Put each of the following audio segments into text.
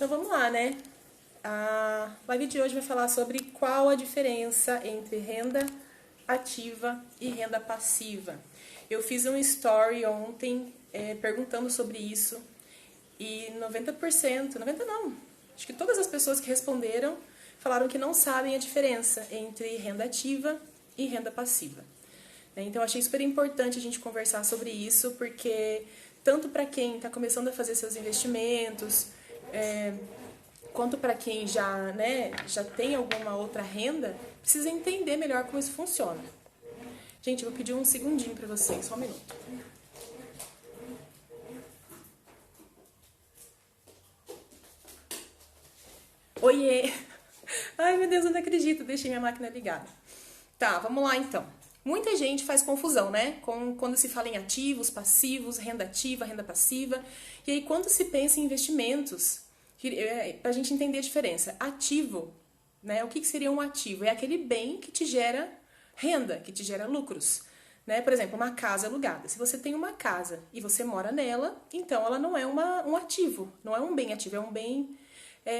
Então vamos lá, né? A live de hoje vai falar sobre qual a diferença entre renda ativa e renda passiva. Eu fiz um story ontem perguntando sobre isso e 90%, 90 não, acho que todas as pessoas que responderam falaram que não sabem a diferença entre renda ativa e renda passiva. Então eu achei super importante a gente conversar sobre isso, porque tanto para quem está começando a fazer seus investimentos, quanto para quem já tem alguma outra renda, precisa entender melhor como isso funciona. Gente, eu vou pedir um segundinho para vocês, só um minuto. Oiê! Ai, meu Deus, eu não acredito, deixei minha máquina ligada. Tá, vamos lá então. Muita gente faz confusão, né? Quando se fala em ativos, passivos, renda ativa, renda passiva. E aí, quando se pensa em investimentos, para a gente entender a diferença. Ativo, né? O que seria um ativo? É aquele bem que te gera renda, que te gera lucros. Né? Por exemplo, uma casa alugada. Se você tem uma casa e você mora nela, então ela não é um ativo, não é um bem ativo, é um bem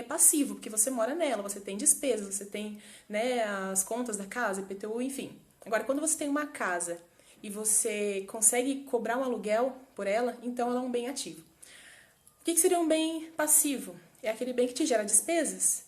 passivo, porque você mora nela, você tem despesas, você tem, né, as contas da casa, IPTU, enfim. Agora, quando você tem uma casa e você consegue cobrar um aluguel por ela, então ela é um bem ativo. O que seria um bem passivo? É aquele bem que te gera despesas.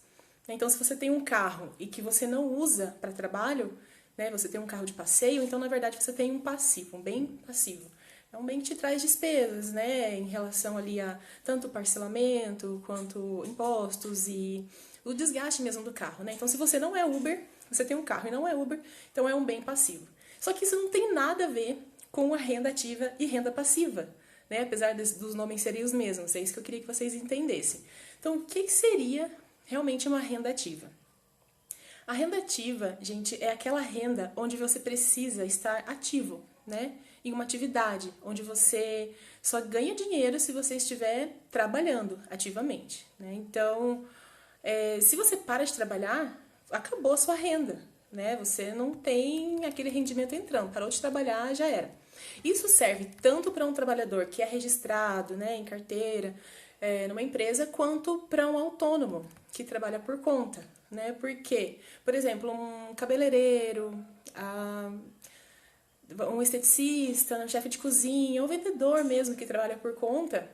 Então, se você tem um carro e que você não usa para trabalho, né, você tem um carro de passeio, então, na verdade, você tem um passivo, um bem passivo. É um bem que te traz despesas, né, em relação ali a tanto parcelamento quanto impostos e o desgaste mesmo do carro, né? Então, se você não é Uber, você tem um carro e não é Uber, então é um bem passivo. Só que isso não tem nada a ver com a renda ativa e renda passiva, né? Apesar dos nomes serem os mesmos, é isso que eu queria que vocês entendessem. Então, o que seria realmente uma renda ativa? A renda ativa, gente, é aquela renda onde você precisa estar ativo, né? Em uma atividade, onde você só ganha dinheiro se você estiver trabalhando ativamente, né? Então, se você para de trabalhar, acabou a sua renda, né? Você não tem aquele rendimento entrando, parou de trabalhar, já era. Isso serve tanto para um trabalhador que é registrado, né, em carteira, numa empresa, quanto para um autônomo que trabalha por conta, né? Porque, por exemplo, um cabeleireiro, um esteticista, um chefe de cozinha, um vendedor mesmo que trabalha por conta,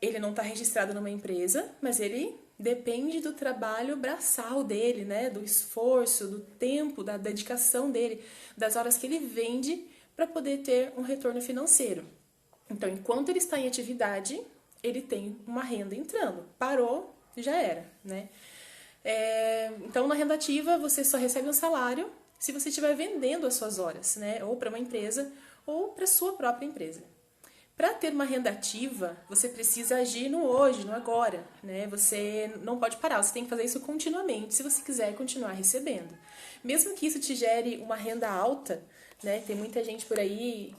ele não está registrado numa empresa, mas ele depende do trabalho braçal dele, né? Do esforço, do tempo, da dedicação dele, das horas que ele vende para poder ter um retorno financeiro. Então, enquanto ele está em atividade, ele tem uma renda entrando. Parou, já era, né? Então, na renda ativa, você só recebe um salário se você estiver vendendo as suas horas, né? Ou para uma empresa, ou para sua própria empresa. Para ter uma renda ativa, você precisa agir no hoje, no agora, né? Você não pode parar, você tem que fazer isso continuamente se você quiser continuar recebendo. Mesmo que isso te gere uma renda alta, né? Tem muita gente por aí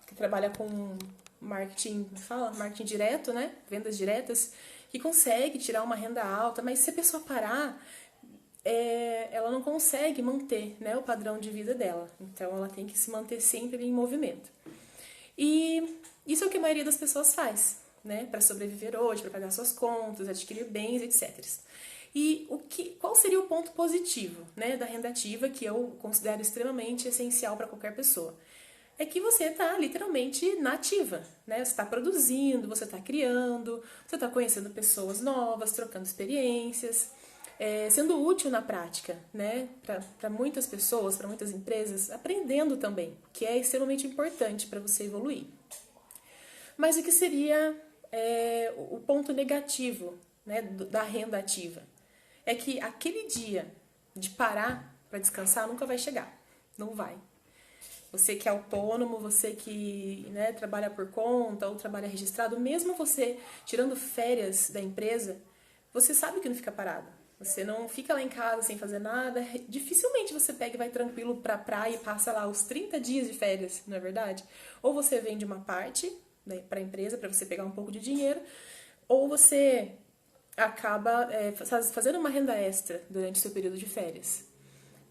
que trabalha com marketing, marketing direto, né? Vendas diretas, que consegue tirar uma renda alta, mas se a pessoa parar, ela não consegue manter, né, o padrão de vida dela. Então ela tem que se manter sempre em movimento. E isso é o que a maioria das pessoas faz, né, para sobreviver hoje, para pagar suas contas, adquirir bens, etc. E qual seria o ponto positivo, né, da renda ativa, que eu considero extremamente essencial para qualquer pessoa? É que você está literalmente na ativa, né? Você está produzindo, você está criando, você está conhecendo pessoas novas, trocando experiências, sendo útil na prática, né? Para muitas pessoas, para muitas empresas, aprendendo também, que é extremamente importante para você evoluir. Mas o que seria o ponto negativo, né, da renda ativa? É que aquele dia de parar para descansar nunca vai chegar, não vai. Você que é autônomo, você que, né, trabalha por conta ou trabalha registrado, mesmo você tirando férias da empresa, você sabe que não fica parado. Você não fica lá em casa sem fazer nada. Dificilmente você pega e vai tranquilo pra praia e passa lá os 30 dias de férias, não é verdade? Ou você vende uma parte, né, para a empresa, para você pegar um pouco de dinheiro, ou você acaba fazendo uma renda extra durante o seu período de férias.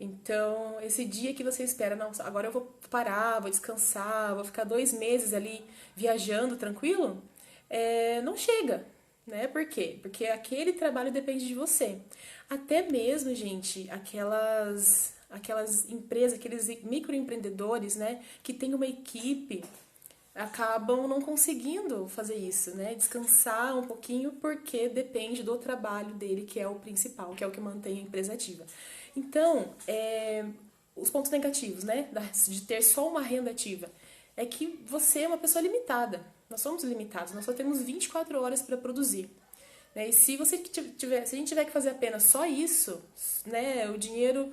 Então, esse dia que você espera, não, agora eu vou parar, vou descansar, vou ficar 2 meses ali viajando tranquilo, não chega, né? Por quê? Porque aquele trabalho depende de você. Até mesmo, gente, aquelas empresas, aqueles microempreendedores, né, que tem uma equipe, acabam não conseguindo fazer isso, né? Descansar um pouquinho porque depende do trabalho dele, que é o principal, que é o que mantém a empresa ativa. Então, os pontos negativos, né, de ter só uma renda ativa, é que você é uma pessoa limitada. Nós somos limitados, nós só temos 24 horas para produzir. Né? E se se a gente tiver que fazer apenas só isso, né, o dinheiro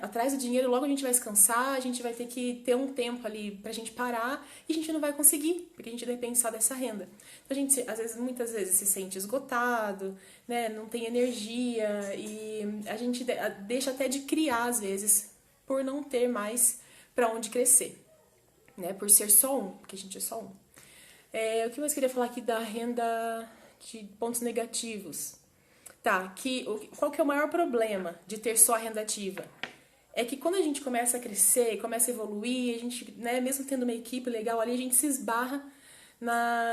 atrás do dinheiro, logo a gente vai se cansar, a gente vai ter que ter um tempo ali pra gente parar e a gente não vai conseguir, porque a gente depende só dessa renda. Então a gente, muitas vezes se sente esgotado, né, não tem energia e a gente deixa até de criar às vezes por não ter mais pra onde crescer, né, por ser só um, porque a gente é só um. O que mais queria falar aqui da renda de pontos negativos? Tá, qual que é o maior problema de ter só a renda ativa? É que quando a gente começa a crescer, começa a evoluir, a gente, né, mesmo tendo uma equipe legal ali, a gente se esbarra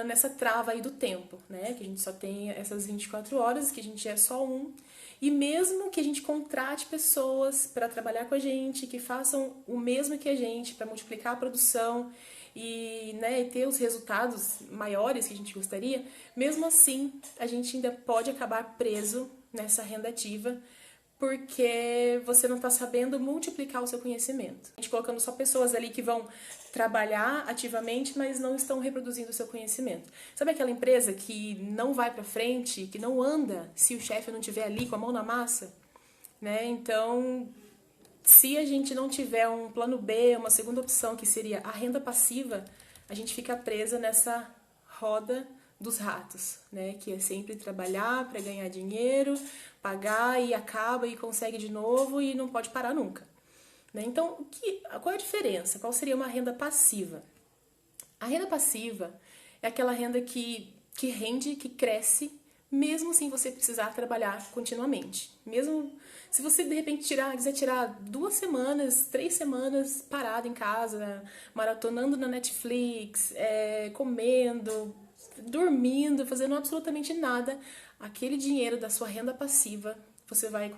nessa trava aí do tempo, né? Que a gente só tem essas 24 horas, que a gente é só um. E mesmo que a gente contrate pessoas para trabalhar com a gente, que façam o mesmo que a gente, para multiplicar a produção e, né, ter os resultados maiores que a gente gostaria, mesmo assim a gente ainda pode acabar preso nessa renda ativa porque você não está sabendo multiplicar o seu conhecimento. A gente colocando só pessoas ali que vão trabalhar ativamente, mas não estão reproduzindo o seu conhecimento. Sabe aquela empresa que não vai para frente, que não anda se o chefe não estiver ali com a mão na massa? Né? Então, se a gente não tiver um plano B, uma segunda opção, que seria a renda passiva, a gente fica presa nessa roda dos ratos, né? Que é sempre trabalhar para ganhar dinheiro, pagar e acaba e consegue de novo e não pode parar nunca. Né? Então, qual é a diferença? Qual seria uma renda passiva? A renda passiva é aquela renda que rende, que cresce, mesmo sem você precisar trabalhar continuamente. Mesmo se você, de repente, quiser tirar 2 semanas, 3 semanas parado em casa, maratonando na Netflix, comendo, dormindo, fazendo absolutamente nada, aquele dinheiro da sua renda passiva, você vai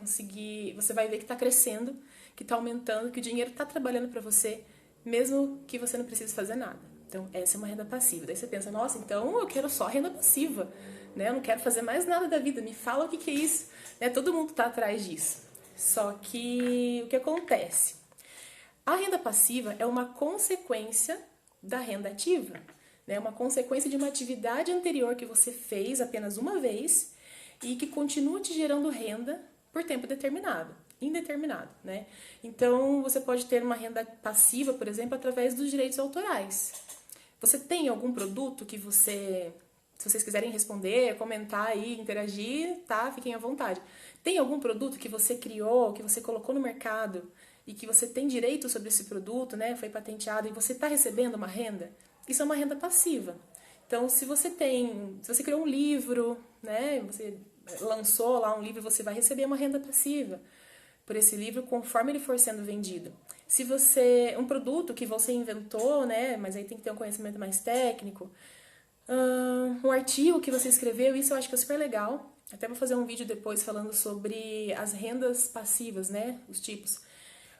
ver que está crescendo, que está aumentando, que o dinheiro está trabalhando para você, mesmo que você não precise fazer nada. Então, essa é uma renda passiva. Daí você pensa, nossa, então eu quero só renda passiva, né? Eu não quero fazer mais nada da vida, me fala o que é isso. Né? Todo mundo está atrás disso. Só que o que acontece? A renda passiva é uma consequência da renda ativa. É uma consequência de uma atividade anterior que você fez apenas uma vez e que continua te gerando renda por tempo determinado, indeterminado, né? Então, você pode ter uma renda passiva, por exemplo, através dos direitos autorais. Você tem algum produto que se vocês quiserem responder, comentar aí, interagir, tá? Fiquem à vontade. Tem algum produto que você criou, que você colocou no mercado e que você tem direito sobre esse produto, né? Foi patenteado e você está recebendo uma renda? Isso é uma renda passiva. Então, se você criou um livro, né? Você lançou lá um livro, você vai receber uma renda passiva por esse livro conforme ele for sendo vendido. Se um produto que você inventou, né, mas aí tem que ter um conhecimento mais técnico, um artigo que você escreveu, isso eu acho que é super legal. Até vou fazer um vídeo depois falando sobre as rendas passivas, né, os tipos.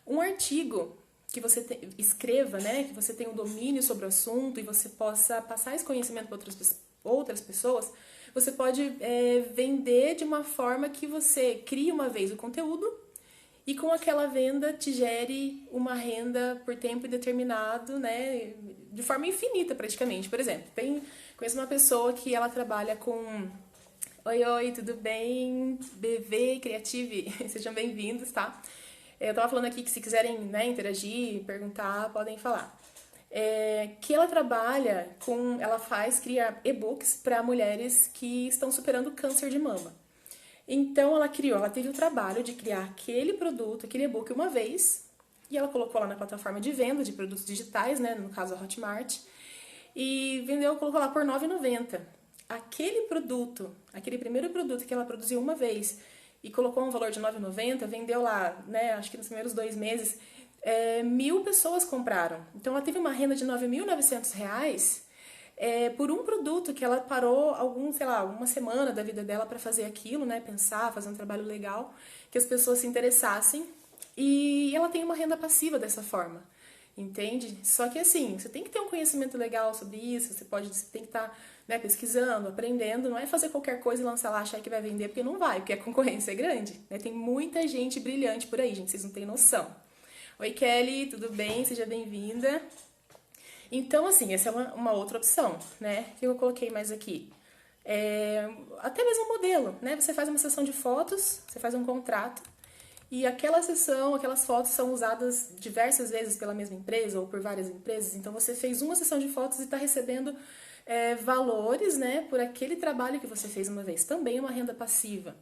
Um artigo que você escreva, né, que você tenha um domínio sobre o assunto e você possa passar esse conhecimento para outras pessoas, você pode vender de uma forma que você crie uma vez o conteúdo e com aquela venda te gere uma renda por tempo indeterminado, né, de forma infinita praticamente. Por exemplo, conheço uma pessoa que ela trabalha com... Oi, tudo bem? BV Creative, sejam bem-vindos, tá? Eu tava falando aqui que se quiserem, né, interagir, perguntar, podem falar. Que ela trabalha cria e-books para mulheres que estão superando câncer de mama. Então ela teve o trabalho de criar aquele produto, aquele e-book uma vez, e ela colocou lá na plataforma de venda de produtos digitais, né, no caso a Hotmart, e colocou lá por R$ 9,90. Aquele primeiro produto que ela produziu uma vez e colocou um valor de R$ 9,90, vendeu lá, né, acho que nos primeiros 2 meses, 1.000 pessoas compraram. Então ela teve uma renda de R$ 9.900 por um produto que ela parou sei lá, uma semana da vida dela para fazer aquilo, né? Pensar, fazer um trabalho legal, que as pessoas se interessassem e ela tem uma renda passiva dessa forma. Entende? Só que assim, você tem que ter um conhecimento legal sobre isso, você tem que estar, né, pesquisando, aprendendo, não é fazer qualquer coisa e lançar lá, achar que vai vender, porque não vai, porque a concorrência é grande, né? Tem muita gente brilhante por aí, gente, vocês não têm noção. Oi, Kelly, tudo bem? Seja bem-vinda. Então, assim, essa é uma outra opção, né? O que eu coloquei mais aqui? Até mesmo modelo, né? Você faz uma sessão de fotos, você faz um contrato, e aquela sessão, aquelas fotos são usadas diversas vezes pela mesma empresa ou por várias empresas. Então você fez uma sessão de fotos e está recebendo valores, né, por aquele trabalho que você fez uma vez. Também é uma renda passiva.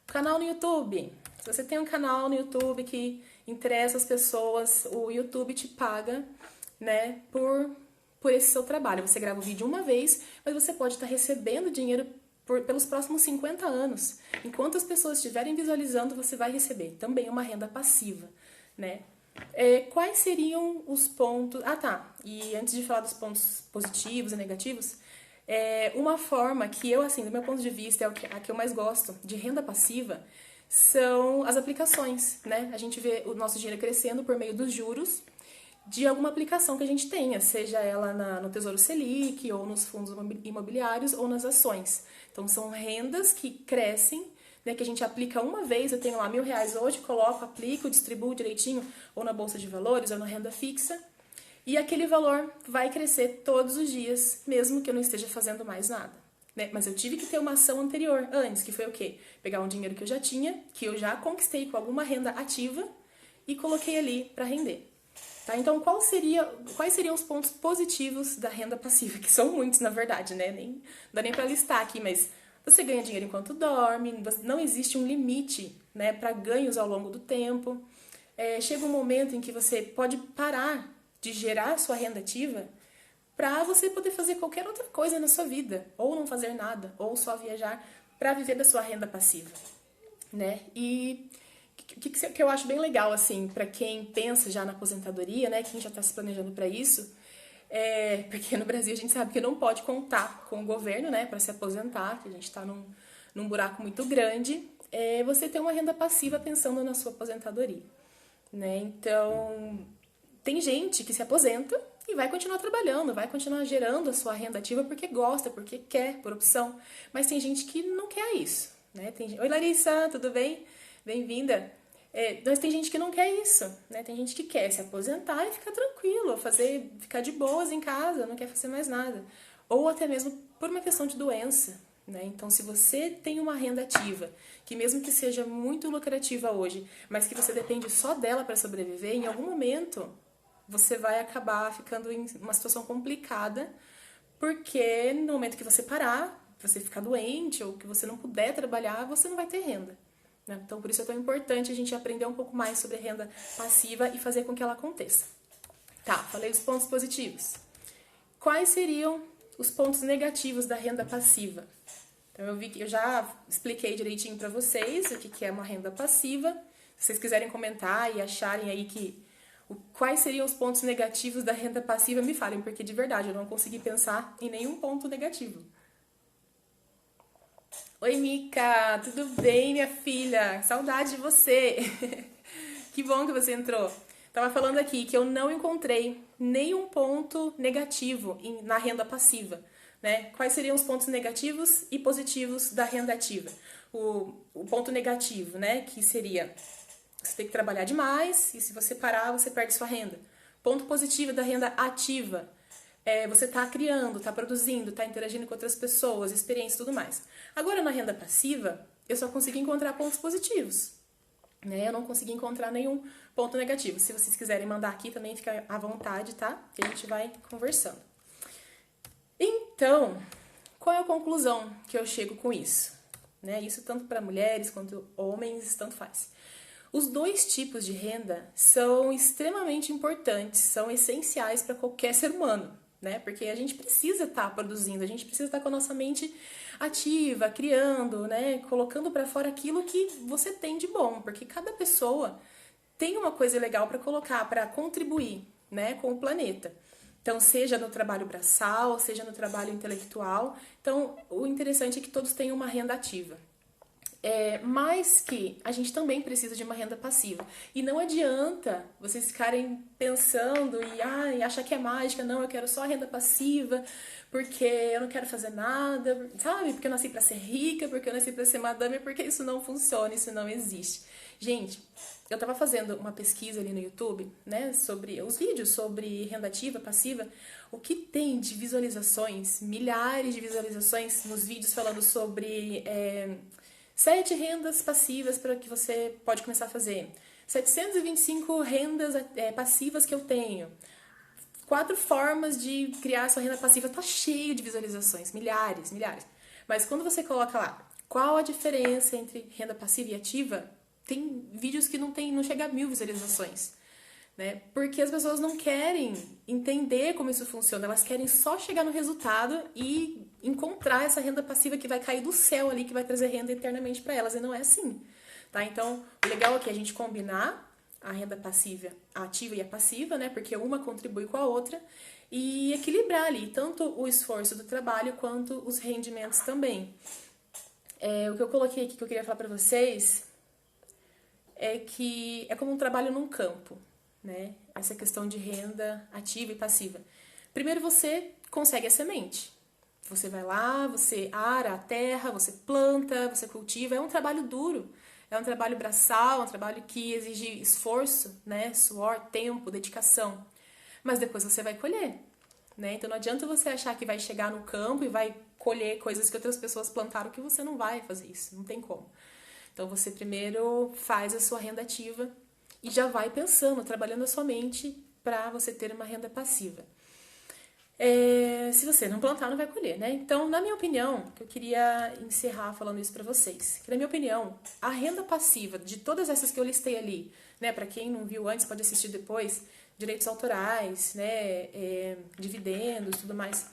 O canal no YouTube. Se você tem um canal no YouTube que interessa as pessoas, o YouTube te paga, né, por esse seu trabalho. Você grava o vídeo uma vez, mas você pode estar recebendo dinheiro pelos próximos 50 anos. Enquanto as pessoas estiverem visualizando, você vai receber. Também é uma renda passiva, né? Quais seriam os pontos... Ah, tá. E antes de falar dos pontos positivos e negativos, uma forma que eu, assim, do meu ponto de vista, a que eu mais gosto de renda passiva são as aplicações, né? A gente vê o nosso dinheiro crescendo por meio dos juros de alguma aplicação que a gente tenha, seja ela no Tesouro Selic, ou nos fundos imobiliários, ou nas ações. Então, são rendas que crescem, né, que a gente aplica uma vez, eu tenho lá R$1.000 hoje, coloco, aplico, distribuo direitinho, ou na Bolsa de Valores, ou na renda fixa, e aquele valor vai crescer todos os dias, mesmo que eu não esteja fazendo mais nada. Né? Mas eu tive que ter uma ação anterior, antes, que foi o quê? Pegar um dinheiro que eu já tinha, que eu já conquistei com alguma renda ativa, e coloquei ali para render. Tá? Então, quais seriam os pontos positivos da renda passiva? Que são muitos, na verdade, né? Não dá nem para listar aqui, mas você ganha dinheiro enquanto dorme, não existe um limite, né, para ganhos ao longo do tempo. Chega um momento em que você pode parar de gerar sua renda ativa para você poder fazer qualquer outra coisa na sua vida, ou não fazer nada, ou só viajar para viver da sua renda passiva, né? E que eu acho bem legal, assim, para quem pensa já na aposentadoria, né, quem já está se planejando para isso, porque no Brasil a gente sabe que não pode contar com o governo, né, para se aposentar, que a gente está num buraco muito grande, você ter uma renda passiva pensando na sua aposentadoria, né? Então, tem gente que se aposenta e vai continuar trabalhando, vai continuar gerando a sua renda ativa porque gosta, porque quer, por opção, mas tem gente que não quer isso, né? Oi, Larissa, tudo bem? Bem-vinda. Mas tem gente que não quer isso, né? Tem gente que quer se aposentar e ficar tranquilo, ficar de boas em casa, não quer fazer mais nada. Ou até mesmo por uma questão de doença, né? Então, se você tem uma renda ativa, que mesmo que seja muito lucrativa hoje, mas que você depende só dela para sobreviver, em algum momento você vai acabar ficando em uma situação complicada, porque no momento que você parar, você ficar doente ou que você não puder trabalhar, você não vai ter renda. Então, por isso é tão importante a gente aprender um pouco mais sobre renda passiva e fazer com que ela aconteça. Tá, falei os pontos positivos. Quais seriam os pontos negativos da renda passiva? Então, eu já expliquei direitinho para vocês o que é uma renda passiva. Se vocês quiserem comentar e acharem aí quais seriam os pontos negativos da renda passiva, me falem, porque de verdade eu não consegui pensar em nenhum ponto negativo. Oi, Mica, tudo bem, minha filha? Saudade de você. Que bom que você entrou. Tava falando aqui que eu não encontrei nenhum ponto negativo na renda passiva, né? Quais seriam os pontos negativos e positivos da renda ativa? O ponto negativo, né, que seria você tem que trabalhar demais e se você parar, você perde sua renda. Ponto positivo da renda ativa. Você está criando, está produzindo, está interagindo com outras pessoas, experiências e tudo mais. Agora, na renda passiva, eu só consegui encontrar pontos positivos. Né? Eu não consegui encontrar nenhum ponto negativo. Se vocês quiserem mandar aqui, também fica à vontade, tá? Que a gente vai conversando. Então, qual é a conclusão que eu chego com isso? Né? Isso tanto para mulheres quanto homens, tanto faz. Os dois tipos de renda são extremamente importantes, são essenciais para qualquer ser humano. Né? Porque a gente precisa estar produzindo, a gente precisa estar com a nossa mente ativa, criando, né? Colocando para fora aquilo que você tem de bom, porque cada pessoa tem uma coisa legal para colocar, para contribuir, né, com o planeta. Então, seja no trabalho braçal, seja no trabalho intelectual. Então, o interessante é que todos tenham uma renda ativa. Mas que a gente também precisa de uma renda passiva. E não adianta vocês ficarem pensando e achar que é mágica. Não, eu quero só a renda passiva, porque eu não quero fazer nada, sabe? Porque eu nasci pra ser rica, porque eu nasci pra ser madame, porque isso não funciona, isso não existe. Gente, eu tava fazendo uma pesquisa ali no YouTube, né, sobre os vídeos sobre renda ativa, passiva. O que tem de visualizações, milhares de visualizações nos vídeos falando sobre 7 rendas passivas para que você pode começar a fazer. 725 rendas passivas que eu tenho. 4 formas de criar sua renda passiva. Tá cheio de visualizações, milhares, milhares. Mas quando você coloca lá, qual a diferença entre renda passiva e ativa, tem vídeos que não chega a 1000 visualizações. Né? Porque as pessoas não querem entender como isso funciona, elas querem só chegar no resultado e encontrar essa renda passiva que vai cair do céu ali, que vai trazer renda eternamente para elas, e não é assim. Tá? Então, o legal aqui é a gente combinar a renda passiva, a ativa e a passiva, né? Porque uma contribui com a outra, e equilibrar ali tanto o esforço do trabalho quanto os rendimentos também. O que eu coloquei aqui que eu queria falar para vocês é que é como um trabalho num campo, né? Essa questão de renda ativa e passiva. Primeiro você consegue a semente. Você vai lá, você ara a terra, você planta, você cultiva. É um trabalho duro, é um trabalho braçal, é um trabalho que exige esforço, né? Suor, tempo, dedicação. Mas depois você vai colher, né? Então não adianta você achar que vai chegar no campo e vai colher coisas que outras pessoas plantaram, que você não vai fazer isso, não tem como. Então você primeiro faz a sua renda ativa e já vai pensando, trabalhando a sua mente para você ter uma renda passiva. Se você não plantar, não vai colher, né? Então, na minha opinião, que eu queria encerrar falando isso para vocês, que na minha opinião, a renda passiva de todas essas que eu listei ali, né? Para quem não viu antes, pode assistir depois, direitos autorais, né? Dividendos, tudo mais.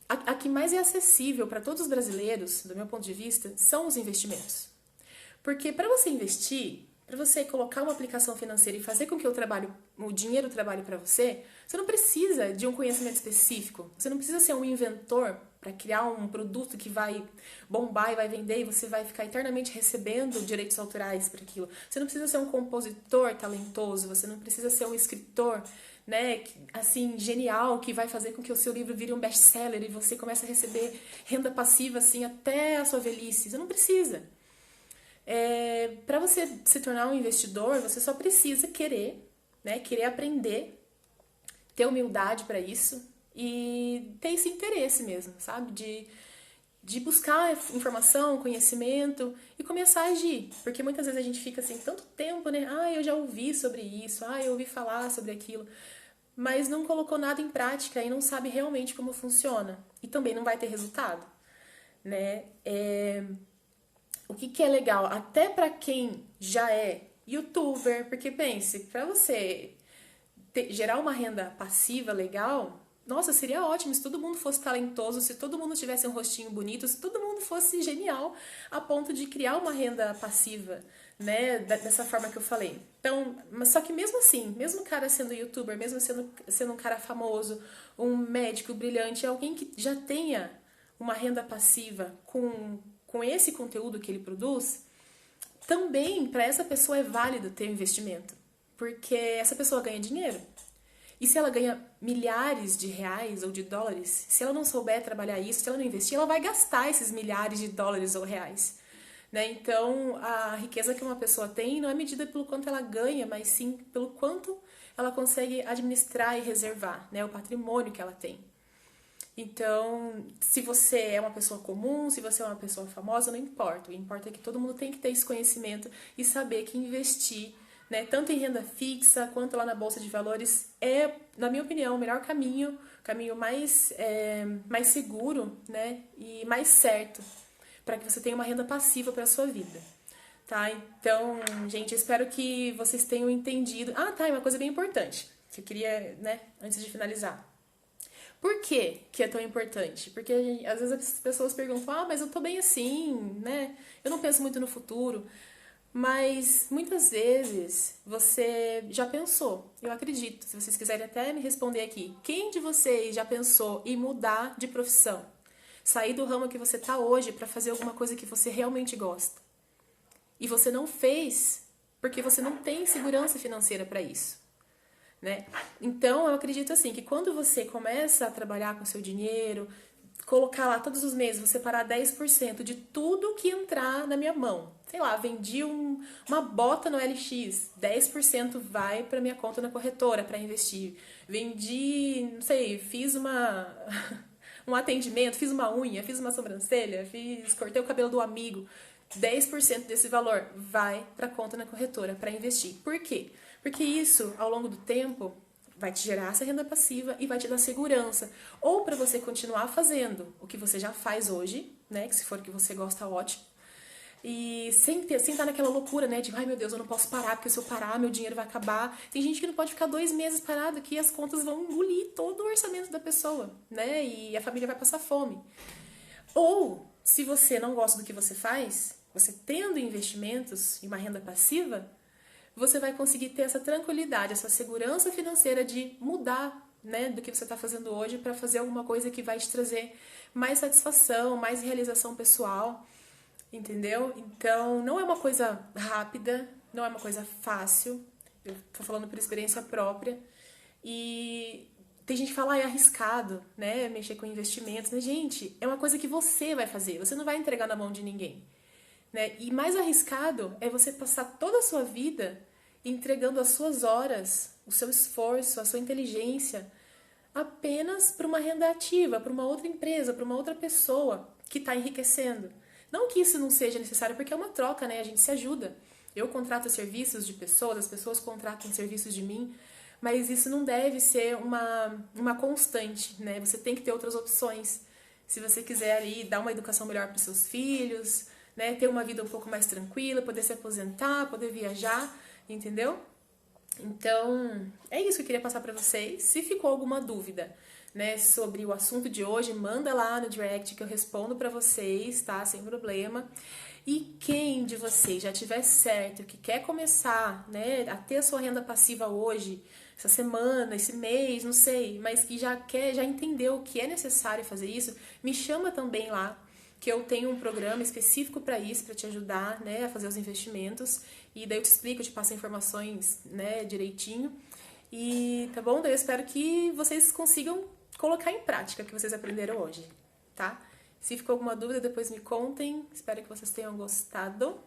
A que mais é acessível para todos os brasileiros, do meu ponto de vista, são os investimentos. Porque para você investir, para você colocar uma aplicação financeira e fazer com que o dinheiro trabalhe para você, você não precisa de um conhecimento específico. Você não precisa ser um inventor para criar um produto que vai bombar e vai vender e você vai ficar eternamente recebendo direitos autorais para aquilo. Você não precisa ser um compositor talentoso, você não precisa ser um escritor, né, assim, genial, que vai fazer com que o seu livro vire um best-seller e você comece a receber renda passiva assim até a sua velhice. Você não precisa. Para você se tornar um investidor, você só precisa querer, né? Querer aprender, ter humildade para isso e ter esse interesse mesmo, sabe? De buscar informação, conhecimento e começar a agir. Porque muitas vezes a gente fica assim, tanto tempo, né? Eu já ouvi sobre isso, eu ouvi falar sobre aquilo, mas não colocou nada em prática e não sabe realmente como funciona. E também não vai ter resultado, né? O que é legal, até para quem já é youtuber, porque pense, para você gerar uma renda passiva legal, nossa, seria ótimo se todo mundo fosse talentoso, se todo mundo tivesse um rostinho bonito, se todo mundo fosse genial a ponto de criar uma renda passiva, né, dessa forma que eu falei. Então, mas só que mesmo assim, mesmo o cara sendo youtuber, mesmo sendo um cara famoso, um médico brilhante, alguém que já tenha uma renda passiva com esse conteúdo que ele produz, também para essa pessoa é válido ter um investimento, porque essa pessoa ganha dinheiro. E se ela ganha milhares de reais ou de dólares, se ela não souber trabalhar isso, se ela não investir, ela vai gastar esses milhares de dólares ou reais. Né? Então, a riqueza que uma pessoa tem não é medida pelo quanto ela ganha, mas sim pelo quanto ela consegue administrar e reservar, né? O patrimônio que ela tem. Então, se você é uma pessoa comum, se você é uma pessoa famosa, não importa. O que importa é que todo mundo tem que ter esse conhecimento e saber que investir, né, tanto em renda fixa quanto lá na Bolsa de Valores é, na minha opinião, o melhor caminho mais seguro, né, e mais certo para que você tenha uma renda passiva para a sua vida. Tá? Então, gente, eu espero que vocês tenham entendido. E uma coisa bem importante que eu queria, né, antes de finalizar. Por que é tão importante? Porque às vezes as pessoas perguntam, mas eu tô bem assim, né? Eu não penso muito no futuro. Mas muitas vezes você já pensou, eu acredito, se vocês quiserem até me responder aqui, quem de vocês já pensou em mudar de profissão? Sair do ramo que você está hoje para fazer alguma coisa que você realmente gosta. E você não fez porque você não tem segurança financeira para isso, né? Então, eu acredito assim, que quando você começa a trabalhar com seu dinheiro, colocar lá todos os meses, vou separar 10% de tudo que entrar na minha mão. Sei lá, vendi uma bota no LX, 10% vai para minha conta na corretora para investir. Vendi, não sei, fiz um atendimento, fiz uma unha, fiz uma sobrancelha, cortei o cabelo do amigo. 10% desse valor vai para a conta na corretora para investir. Por quê? Porque isso, ao longo do tempo, vai te gerar essa renda passiva e vai te dar segurança. Ou para você continuar fazendo o que você já faz hoje, né? Que se for o que você gosta, ótimo. E sem estar naquela loucura, né? De, ai meu Deus, eu não posso parar, porque se eu parar, meu dinheiro vai acabar. Tem gente que não pode ficar 2 meses parado, que as contas vão engolir todo o orçamento da pessoa, né? E a família vai passar fome. Ou, se você não gosta do que você faz, você tendo investimentos e uma renda passiva, você vai conseguir ter essa tranquilidade, essa segurança financeira de mudar, né, do que você está fazendo hoje para fazer alguma coisa que vai te trazer mais satisfação, mais realização pessoal, entendeu? Então, não é uma coisa rápida, não é uma coisa fácil, eu tô falando por experiência própria, e tem gente que fala, é arriscado, né, mexer com investimentos, mas, gente, é uma coisa que você vai fazer, você não vai entregar na mão de ninguém. Né? E mais arriscado é você passar toda a sua vida entregando as suas horas, o seu esforço, a sua inteligência apenas para uma renda ativa, para uma outra empresa, para uma outra pessoa que está enriquecendo. Não que isso não seja necessário, porque é uma troca, né? A gente se ajuda. Eu contrato serviços de pessoas, as pessoas contratam serviços de mim, mas isso não deve ser uma constante, né? Você tem que ter outras opções. Se você quiser ali dar uma educação melhor para os seus filhos, né, ter uma vida um pouco mais tranquila, poder se aposentar, poder viajar, entendeu? Então, é isso que eu queria passar para vocês. Se ficou alguma dúvida, né, sobre o assunto de hoje, manda lá no direct que eu respondo para vocês, tá? Sem problema. E quem de vocês já tiver certo, que quer começar, né, a ter a sua renda passiva hoje, essa semana, esse mês, não sei, mas que já entendeu que é necessário fazer isso, me chama também lá, que eu tenho um programa específico para isso, para te ajudar, né, a fazer os investimentos. E daí eu te explico, eu te passo informações, né, direitinho. E tá bom? Daí eu espero que vocês consigam colocar em prática o que vocês aprenderam hoje, tá? Se ficou alguma dúvida, depois me contem. Espero que vocês tenham gostado,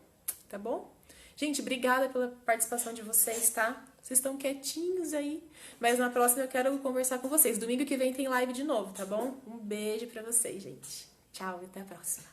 tá bom? Gente, obrigada pela participação de vocês, tá? Vocês estão quietinhos aí, mas na próxima eu quero conversar com vocês. Domingo que vem tem live de novo, tá bom? Um beijo pra vocês, gente. Tchau e até a próxima.